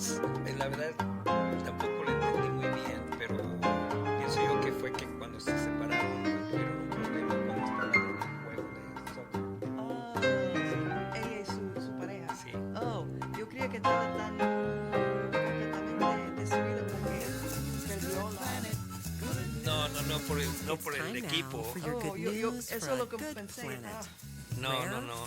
pues la verdad tampoco lo entendí muy bien, pero pienso yo que fue que cuando se separaron tuvieron un problema cuando estaban en el juego de soccer. Ella y su pareja. Sí. Oh, yo creía que estaba tan completamente destruido porque perdió la... No por el equipo. Eso es lo que pensé. No.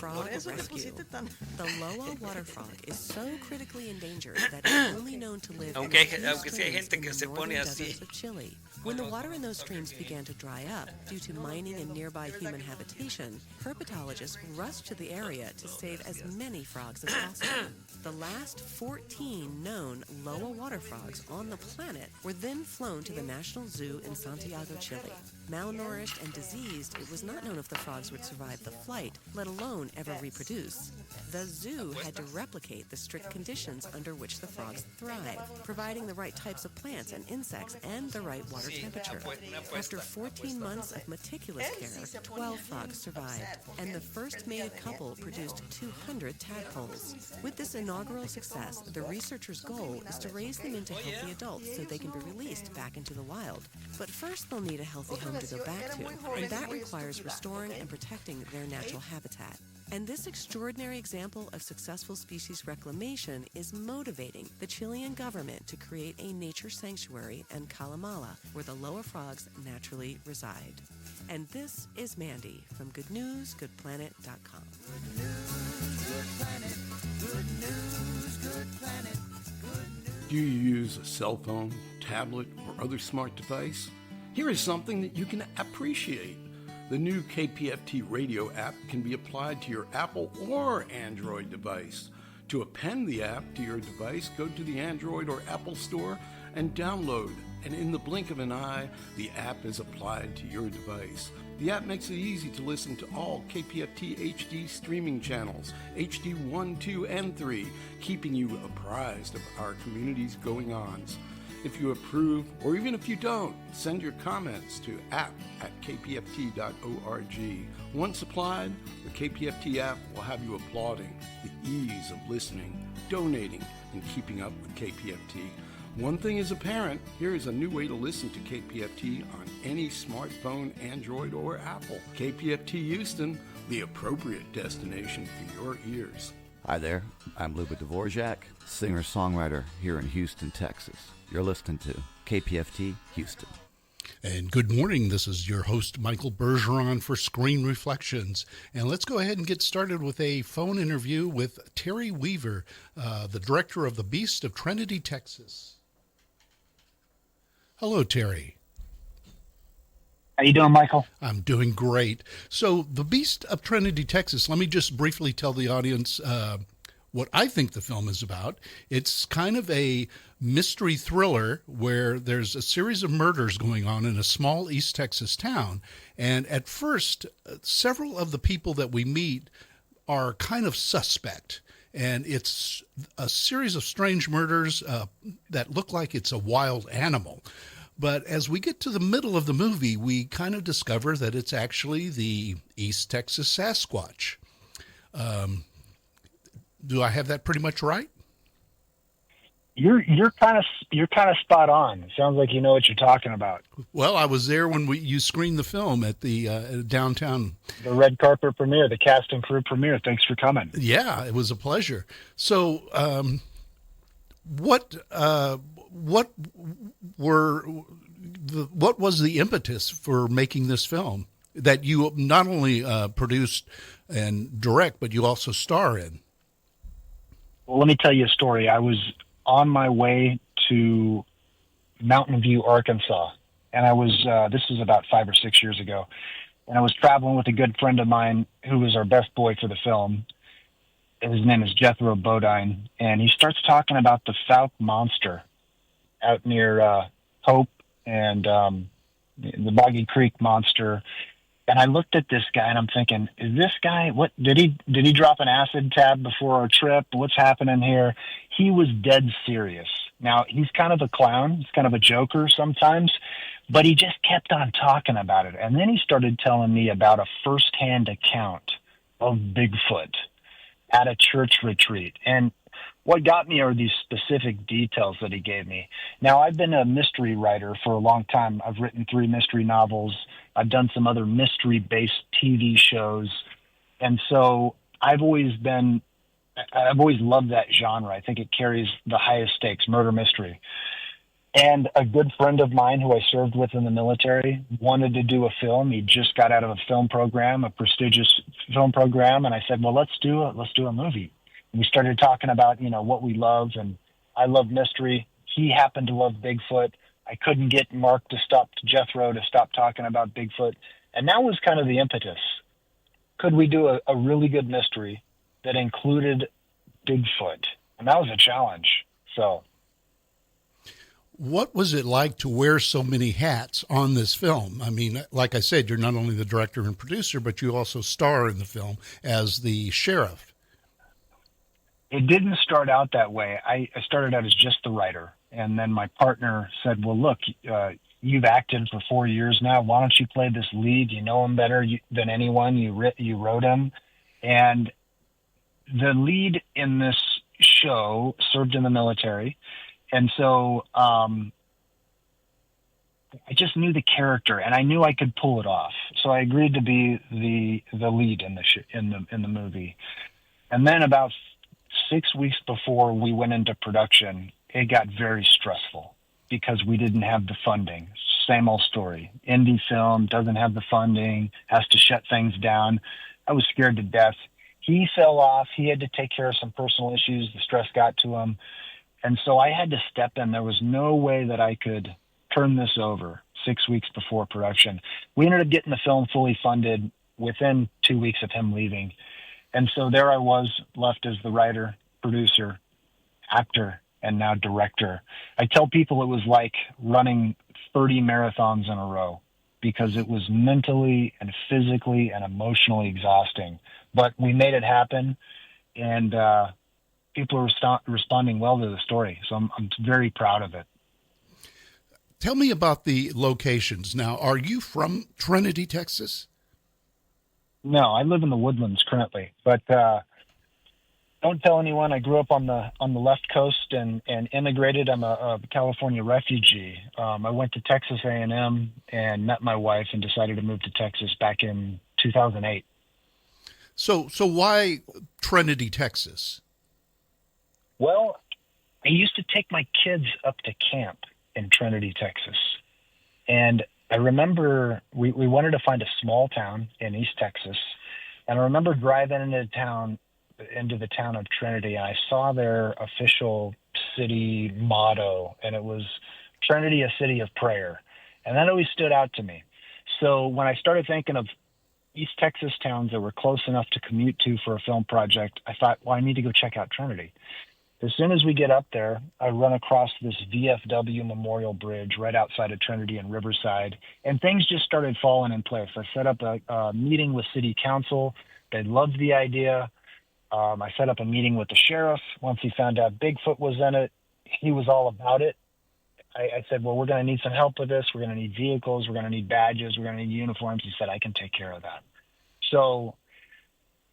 Por eso le pusiste tan... The Loa water frog is so critically endangered that it's only known to live Aunque in sí hay gente que se pone así. deserts of Chile. When the water in those streams began to dry up due to mining and nearby human habitation, herpetologists rushed to the area to save as many frogs as possible. The last 14 known Loa water frogs on the planet were then flown to the National Zoo in Santiago, Chile. Malnourished and diseased, it was not known if the frogs would survive the flight, let alone ever reproduce. The zoo had to replicate the strict conditions under which the frogs thrive, providing the right types of plants and insects and the right water temperature. After 14 months of meticulous care, 12 frogs survived, and the first mated couple produced 200 tadpoles. With this inaugural success, the researchers' goal is to raise them into healthy adults so they can be released back into the wild. But first they'll need a healthy home to go back to, and that requires restoring and protecting their natural habitat. And this extraordinary example of successful species reclamation is motivating the Chilean government to create a nature sanctuary in Calamala, where the Loa frogs naturally reside. And this is Mandy from GoodNewsGoodPlanet.com. Good news, good planet. Good news, good planet. Good news. Do you use a cell phone, tablet, or other smart device? Here is something that you can appreciate. The new KPFT radio app can be applied to your Apple or Android device. To append the app to your device, go to the Android or Apple store and download. And in the blink of an eye, the app is applied to your device. The app makes it easy to listen to all KPFT HD streaming channels, HD 1, 2, and 3, keeping you apprised of our community's going-ons. If you approve, or even if you don't, send your comments to app@kpft.org. Once applied, the KPFT app will have you applauding the ease of listening, donating, and keeping up with KPFT. One thing is apparent, here is a new way to listen to KPFT on any smartphone, Android, or Apple. KPFT Houston, the appropriate destination for your ears. Hi there, I'm Luba Dvorak, singer-songwriter here in Houston, Texas. You're listening to KPFT Houston. And good morning, this is your host Michael Bergeron for Screen Reflections. And let's go ahead and get started with a phone interview with Terry Weaver, the director of the Beast of Trinity Texas. Hello, Terry. How you doing, Michael? I'm doing great. So the Beast of Trinity Texas, let me just briefly tell the audience what I think the film is about. It's kind of a mystery thriller where there's a series of murders going on in a small East Texas town. And at first, several of the people that we meet are kind of suspect. And it's a series of strange murders that look like it's a wild animal. But as we get to the middle of the movie, we kind of discover that it's actually the East Texas Sasquatch. Do I have that pretty much right? You're kind of spot on. It sounds like you know what you're talking about. Well, I was there when you screened the film at the downtown. The red carpet premiere, the cast and crew premiere. Thanks for coming. Yeah, it was a pleasure. So, what was the impetus for making this film that you not only produced and direct, but you also star in? Well, let me tell you a story. I was on my way to Mountain View, Arkansas, and I was, this was about 5 or 6 years ago, and I was traveling with a good friend of mine who was our best boy for the film. His name is Jethro Bodine, and he starts talking about the Fouke monster out near Hope and the Boggy Creek monster. And I looked at this guy and I'm thinking, is this guy, what did he drop an acid tab before our trip? What's happening here? He was dead serious. Now, he's kind of a clown. He's kind of a joker sometimes, but he just kept on talking about it. And then he started telling me about a firsthand account of Bigfoot at a church retreat. And what got me are these specific details that he gave me. Now, I've been a mystery writer for a long time. I've written 3 mystery novels. I've done some other mystery-based TV shows. And so I've always loved that genre. I think it carries the highest stakes, murder mystery. And a good friend of mine who I served with in the military wanted to do a film. He just got out of a film program, a prestigious film program. And I said, well, let's do a movie. And we started talking about, what we love. And I love mystery. He happened to love Bigfoot. I couldn't get Jethro to stop talking about Bigfoot. And that was kind of the impetus. Could we do a really good mystery that included Bigfoot? And that was a challenge. So, what was it like to wear so many hats on this film? I mean, like I said, you're not only the director and producer, but you also star in the film as the sheriff. It didn't start out that way. I started out as just the writer. And then my partner said, well, look, you've acted for 4 years now. Why don't you play this lead? You know him better than anyone. You wrote him. And the lead in this show served in the military. And so I just knew the character, and I knew I could pull it off. So I agreed to be the lead in the movie. And then about 6 weeks before we went into production, it got very stressful because we didn't have the funding. Same old story. Indie film doesn't have the funding, has to shut things down. I was scared to death. He fell off. He had to take care of some personal issues. The stress got to him. And so I had to step in. There was no way that I could turn this over 6 weeks before production. We ended up getting the film fully funded within 2 weeks of him leaving. And so there I was, left as the writer, producer, actor, and now director. I tell people it was like running 30 marathons in a row because it was mentally and physically and emotionally exhausting. But we made it happen, and people are responding well to the story. So I'm very proud of it. Tell me about the locations. Now, are you from Trinity, Texas? No, I live in the Woodlands currently, but don't tell anyone. I grew up on the left coast and immigrated. I'm a California refugee. I went to Texas A&M and met my wife and decided to move to Texas back in 2008. So why Trinity, Texas? Well, I used to take my kids up to camp in Trinity, Texas. And I remember we wanted to find a small town in East Texas. And I remember driving into the town of Trinity, and I saw their official city motto, and it was Trinity, a city of prayer. And that always stood out to me. So when I started thinking of East Texas towns that were close enough to commute to for a film project, I thought, well, I need to go check out Trinity. As soon as we get up there, I run across this VFW Memorial Bridge right outside of Trinity and Riverside, and things just started falling in place. I set up a meeting with City Council. They loved the idea. I set up a meeting with the sheriff. Once he found out Bigfoot was in it, he was all about it. I said, well, we're going to need some help with this. We're going to need vehicles. We're going to need badges. We're going to need uniforms. He said, I can take care of that. So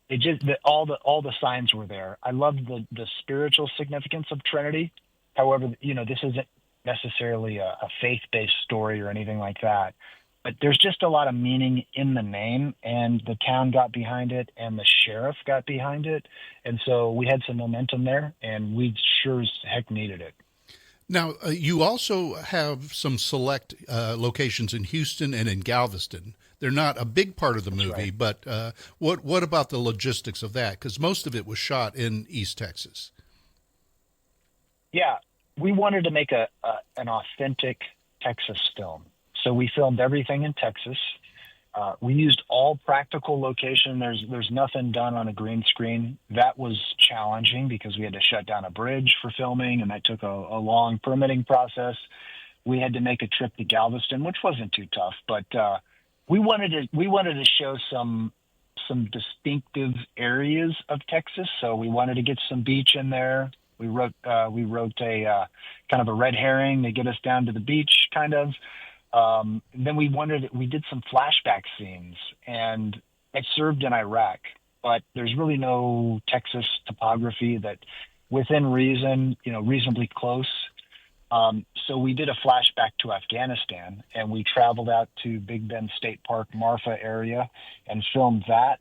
it just all the signs were there. I loved the spiritual significance of Trinity. However, this isn't necessarily a faith-based story or anything like that. But there's just a lot of meaning in the name, and the town got behind it, and the sheriff got behind it. And so we had some momentum there, and we sure as heck needed it. Now, you also have some select locations in Houston and in Galveston. They're not a big part of the movie, right. But what about the logistics of that? Because most of it was shot in East Texas. Yeah, we wanted to make an authentic Texas film. So we filmed everything in Texas. We used all practical location. There's nothing done on a green screen. That was challenging because we had to shut down a bridge for filming, and that took a long permitting process. We had to make a trip to Galveston, which wasn't too tough, but we wanted to show some distinctive areas of Texas. So we wanted to get some beach in there. We wrote a kind of a red herring to get us down to the beach, kind of. Then we did some flashback scenes, and it served in Iraq, but there's really no Texas topography that within reason, reasonably close. So we did a flashback to Afghanistan, and we traveled out to Big Bend State Park, Marfa area, and filmed that.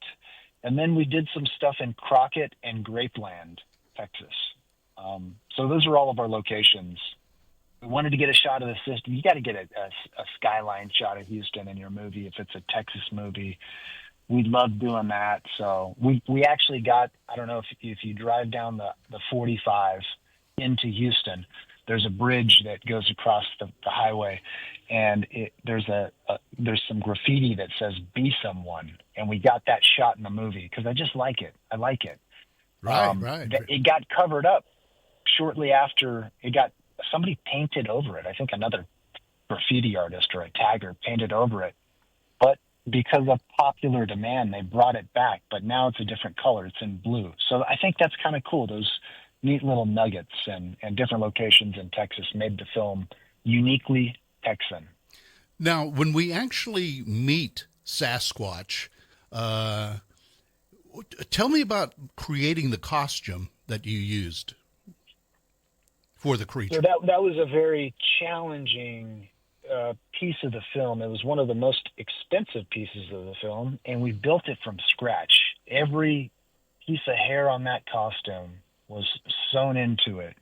And then we did some stuff in Crockett and Grapeland, Texas. So those are all of our locations. We wanted to get a shot of the system. You got to get a skyline shot of Houston in your movie if it's a Texas movie. We love doing that. So we actually got, I don't know if you drive down the 45 into Houston, there's a bridge that goes across the highway, and there's some graffiti that says "Be Someone," and we got that shot in the movie because I just like it. I like it. Right. It got covered up shortly after somebody painted over it. I think another graffiti artist or a tagger painted over it, but because of popular demand, they brought it back. But now it's a different color. It's in blue. So I think that's kind of cool. Those neat little nuggets and different locations in Texas made the film uniquely Texan. Now, when we actually meet Sasquatch, tell me about creating the costume that you used for the creature. So that was a very challenging piece of the film. It was one of the most expensive pieces of the film, and we built it from scratch. Every piece of hair on that costume was sewn into it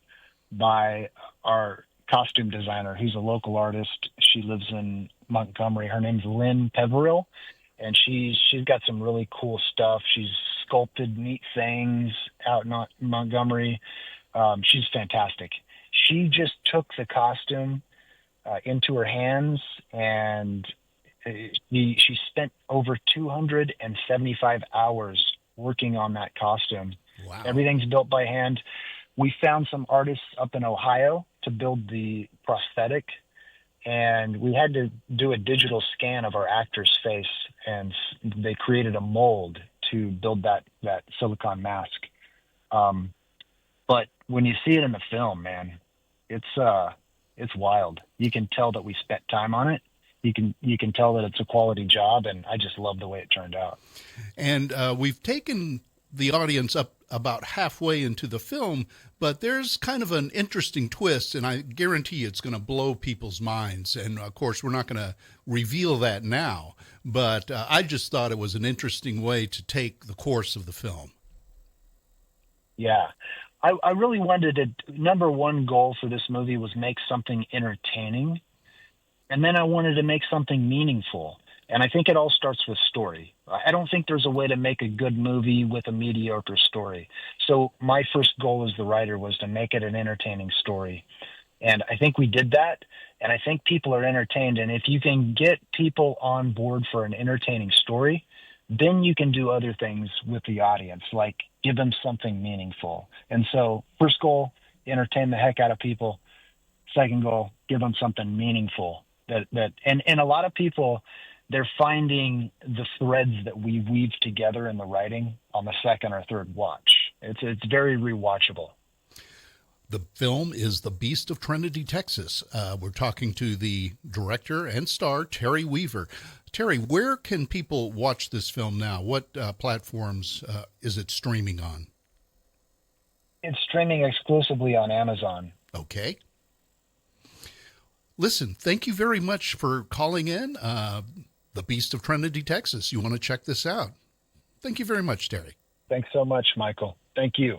by our costume designer, who's a local artist. She lives in Montgomery. Her name's Lynn Peverill, and she's got some really cool stuff. She's sculpted neat things out in Montgomery. She's fantastic. She just took the costume into her hands, and she spent over 275 hours working on that costume. Wow. Everything's built by hand. We found some artists up in Ohio to build the prosthetic, and we had to do a digital scan of our actor's face, and they created a mold to build that silicone mask. But when you see it in the film, man, it's wild. You can tell that we spent time on it. You can tell that it's a quality job, and I just love the way it turned out. And we've taken the audience up about halfway into the film, but there's kind of an interesting twist, and I guarantee you it's going to blow people's minds. And, of course, we're not going to reveal that now, but I just thought it was an interesting way to take the course of the film. Yeah. I really wanted to, number one goal for this movie was make something entertaining, and then I wanted to make something meaningful. And I think it all starts with story. I don't think there's a way to make a good movie with a mediocre story. So my first goal as the writer was to make it an entertaining story. And I think we did that, and I think people are entertained. And if you can get people on board for an entertaining story, then you can do other things with the audience, like give them something meaningful. And so first goal, entertain the heck out of people. Second goal, give them something meaningful. And a lot of people, they're finding the threads that we weave together in the writing on the second or third watch. It's very rewatchable. The film is The Beast of Trinity, Texas. We're talking to the director and star, Terry Weaver. Terry, where can people watch this film now? What platforms is it streaming on? It's streaming exclusively on Amazon. Okay. Listen, thank you very much for calling in. The Beast of Trinity, Texas. You want to check this out. Thank you very much, Terry. Thanks so much, Michael. Thank you.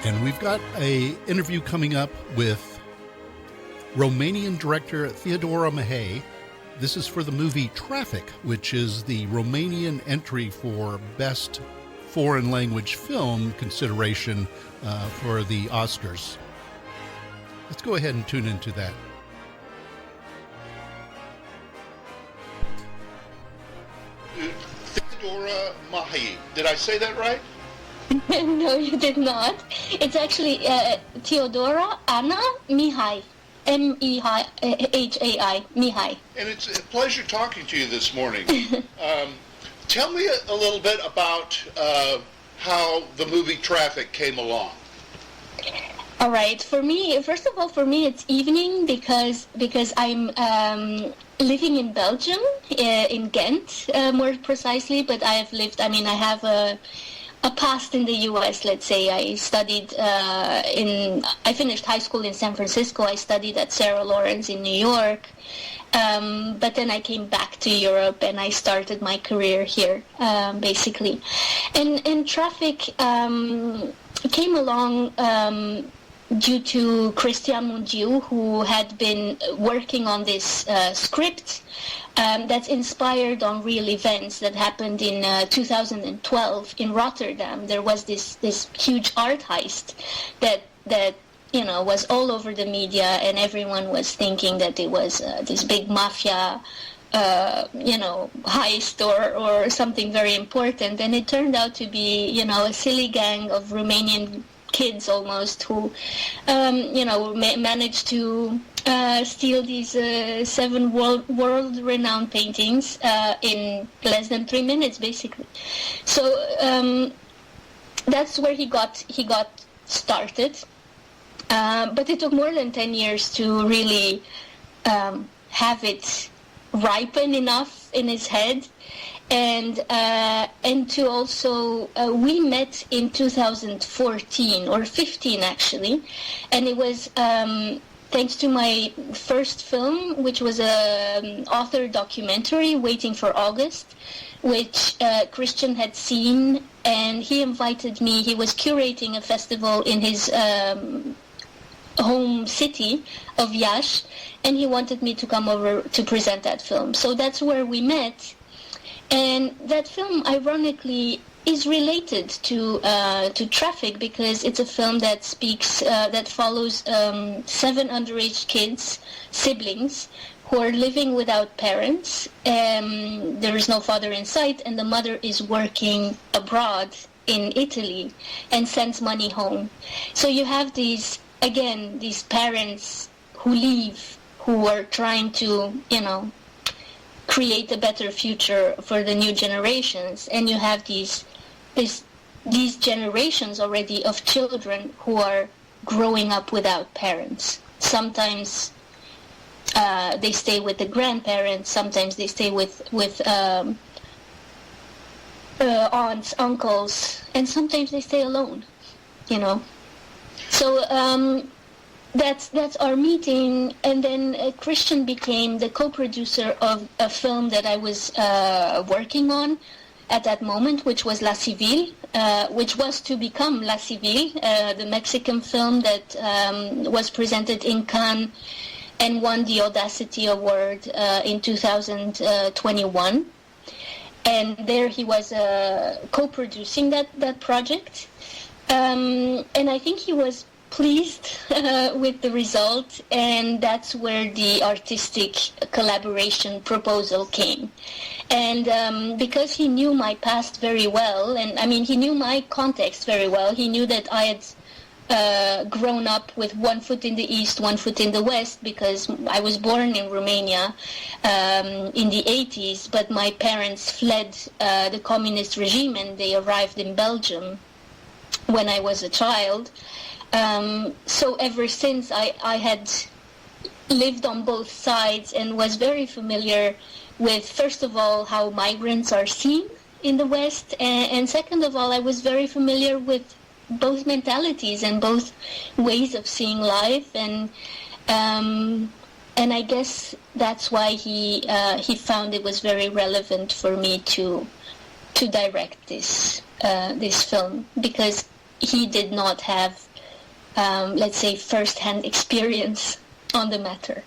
And we've got an interview coming up with Romanian director Teodora Ana Mihai. This is for the movie Traffic, which is the Romanian entry for Best Foreign Language Film consideration for the Oscars. Let's go ahead and tune into that. Teodora Ana Mihai. Did I say that right? No, you did not. It's actually Teodora Ana Mihai. Mehai, Mihai. And it's a pleasure talking to you this morning. Tell me a little bit about how the movie Traffic came along. All right. For me, first of all, it's evening because I'm living in Belgium, in Ghent, more precisely. But I have a past in the U.S., let's say. I studied I finished high school in San Francisco. I studied at Sarah Lawrence in New York. But then I came back to Europe and I started my career here, basically. And Traffic came along due to Christian Mungiu, who had been working on this script that's inspired on real events that happened in 2012 in Rotterdam. There was this huge art heist that was all over the media, and everyone was thinking that it was this big mafia heist or something very important, and it turned out to be a silly gang of Romanian kids almost who managed to steal these 7 world-renowned paintings in less than 3 minutes, basically. So that's where he got started. But it took more than 10 years to really have it ripen enough in his head. And to also, we met in 2014 or 15 actually, and it was thanks to my first film, which was an author documentary, Waiting for August, which Christian had seen, and he invited me. He was curating a festival in his home city of Iași, and he wanted me to come over to present that film. So that's where we met. And that film, ironically, is related to Traffic because it's a film that that follows 7 underage kids, siblings, who are living without parents. There is no father in sight, and the mother is working abroad in Italy and sends money home. So you have these parents who leave, who are trying to, create a better future for the new generations, and you have these generations already of children who are growing up without parents. Sometimes they stay with the grandparents, sometimes they stay with aunts, uncles, and sometimes they stay alone, So that's our meeting, and then Christian became the co-producer of a film that I was working on at that moment, which was La Civil, which was to become La Civil, the Mexican film that was presented in Cannes and won the Audacity Award in 2021. And there he was co-producing that project. And I think he was pleased with the result, and that's where the artistic collaboration proposal came. And because he knew my past very well, and he knew my context very well, he knew that I had grown up with one foot in the East, one foot in the West, because I was born in Romania in the 80s, but my parents fled the communist regime and they arrived in Belgium when I was a child. So ever since I had lived on both sides and was very familiar with, first of all, how migrants are seen in the West, and second of all, I was very familiar with both mentalities and both ways of seeing life, and I guess that's why he found it was very relevant for me to direct this film, because he did not have let's say, first-hand experience on the matter.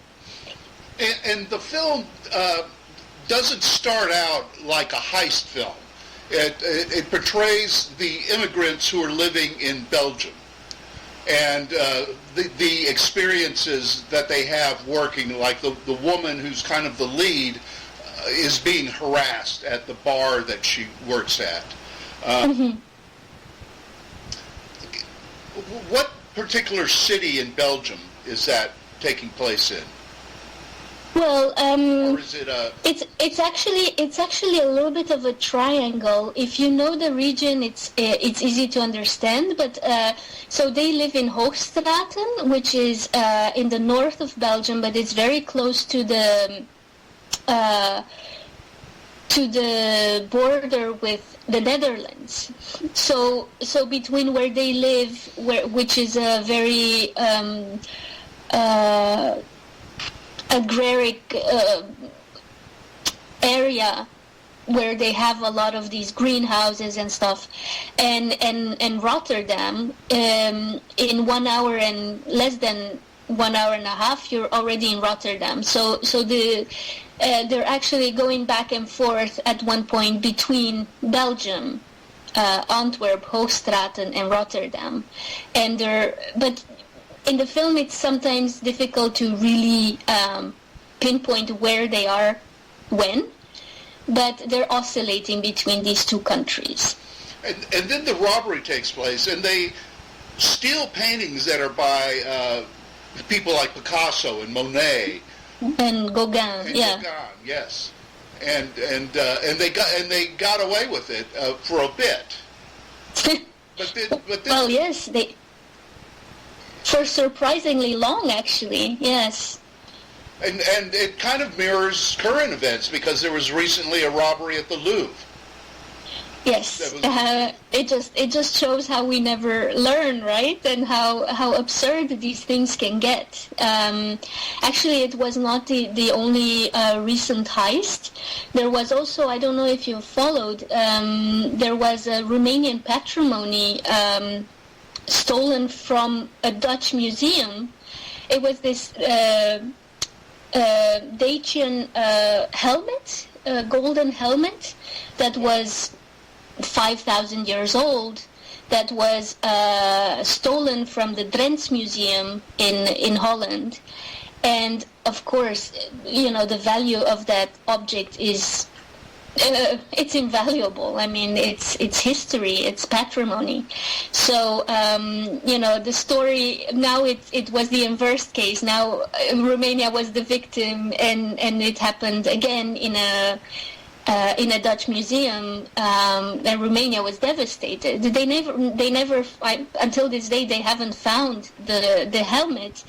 And the film doesn't start out like a heist film. It portrays the immigrants who are living in Belgium and the experiences that they have working, like the woman who's kind of the lead is being harassed at the bar that she works at. What particular city in Belgium is that taking place in? Well, or is it a... it's actually a little bit of a triangle. If you know the region, it's easy to understand. But so they live in Hoogstraten, which is in the north of Belgium, but it's very close to the border with the Netherlands. So between where they live, which is a very agraric area where they have a lot of these greenhouses and stuff, and Rotterdam, in 1 hour and less than 1 hour and a half, you're already in Rotterdam. So they're actually going back and forth at one point between Belgium, Antwerp, Hoogstraten, and Rotterdam, but in the film, it's sometimes difficult to really pinpoint where they are when, but they're oscillating between these two countries. And then the robbery takes place, and they steal paintings that are by people like Picasso and Monet and Gauguin. Gauguin, yes, and they got away with it for a bit. But then, well, yes, for surprisingly long, actually, yes. And it kind of mirrors current events, because there was recently a robbery at the Louvre. Yes, it just shows how we never learn, right? And how absurd these things can get. Actually, it was not the only recent heist. There was also, I don't know if you followed, there was a Romanian patrimony stolen from a Dutch museum. It was this Dacian helmet, a golden helmet that was 5,000 years old, that was stolen from the Drents Museum in Holland. And of course, the value of that object is it's invaluable. I mean, it's history, it's patrimony. So the story now, it was the inverse case. Now Romania was the victim, and it happened again in a Dutch museum, and Romania was devastated. They never until this day, they haven't found the helmet,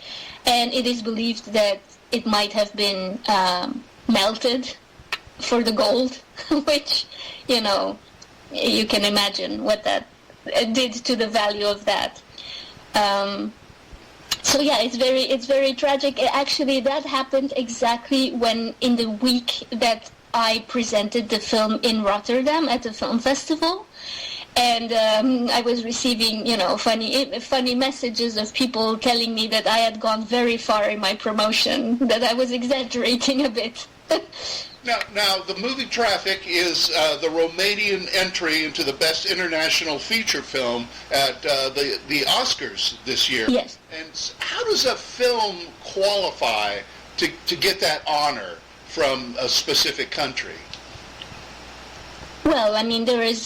and it is believed that it might have been melted for the gold, which, you can imagine what that did to the value of that. So yeah, it's very tragic. Actually, that happened exactly when, in the week that I presented the film in Rotterdam at the film festival, and I was receiving, funny messages of people telling me that I had gone very far in my promotion, that I was exaggerating a bit. Now, the movie Traffic is the Romanian entry into the Best International Feature Film at the Oscars this year. Yes. And how does a film qualify to get that honor from a specific country? Well, I mean, there is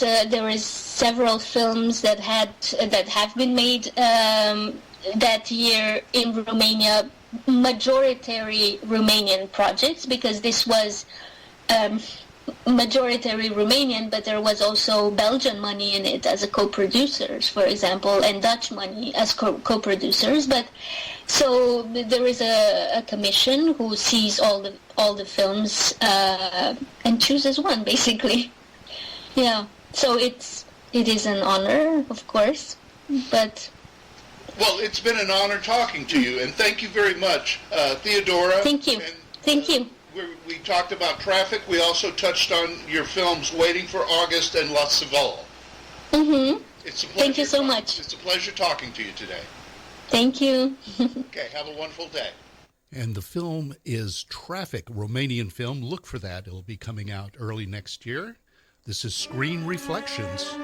several films that have been made that year in Romania, majoritary Romanian projects, because this was majoritary Romanian, but there was also Belgian money in it as a co-producers, for example, and Dutch money as co-producers. But so there is a commission who sees all the films and chooses one, basically. Yeah. So it is an honor, of course, but. Well, it's been an honor talking to you, and thank you very much, Teodora. Thank you. Thank you. We talked about Traffic. We also touched on your films Waiting for August and La Civile. Mm-hmm. It's a pleasure. Thank you so much. It's a pleasure talking to you today. Thank you. Okay, have a wonderful day. And the film is Traffic, Romanian film. Look for that. It'll be coming out early next year. This is Screen Reflections.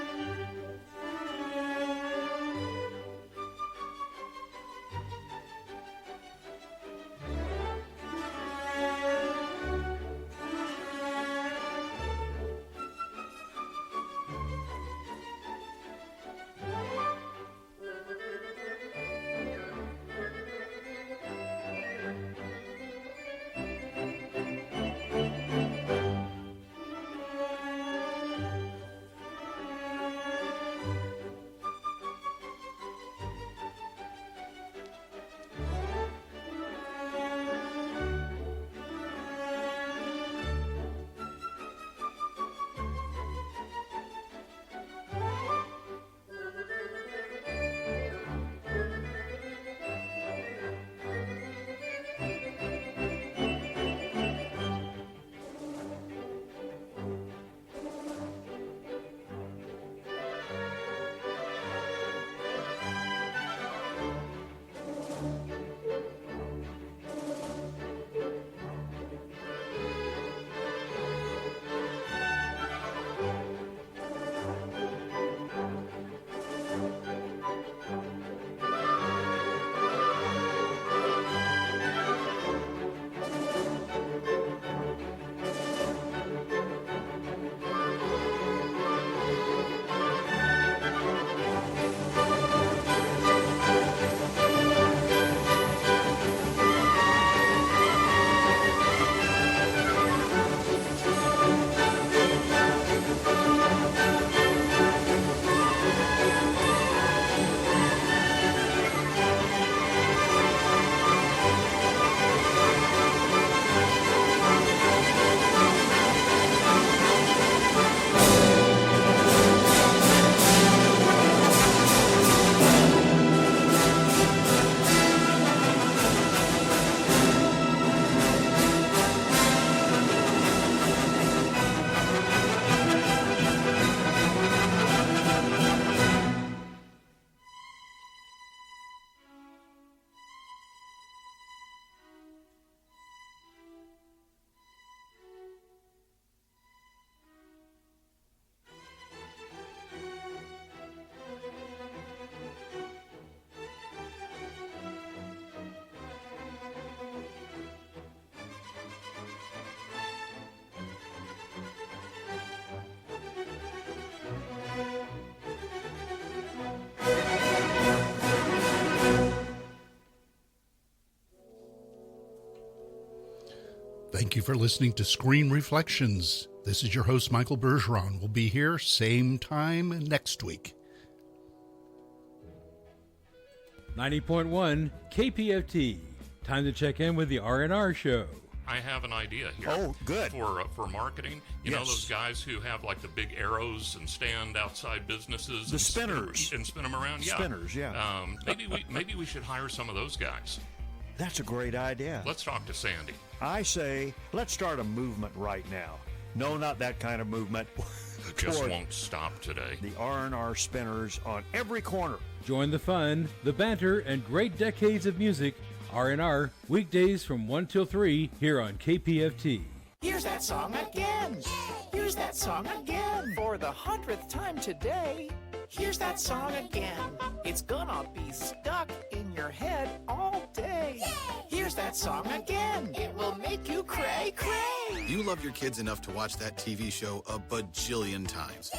Thank you for listening to Screen Reflections. This is your host, Michael Bergeron. We'll be here same time next week. 90.1 KPFT. Time to check in with the R&R show. I have an idea here. Oh, good. For marketing. You Yes. know those guys who have like the big arrows and stand outside businesses? The and spinners. And spin them around? Yeah. Spinners, yeah. Maybe we should hire some of those guys. That's a great idea. Let's talk to Sandy. I say, let's start a movement right now. No, not that kind of movement. It just Toward won't stop today. the R&R spinners on every corner. Join the fun, the banter, and great decades of music. R&R, weekdays from 1 till 3 here on KPFT. Here's that song again. Here's that song again. For the 100th time today. Here's that song again. It's gonna be stuck in your head all day. Here's that song again. It will make you cray, cray. You love your kids enough to watch that TV show a bajillion times.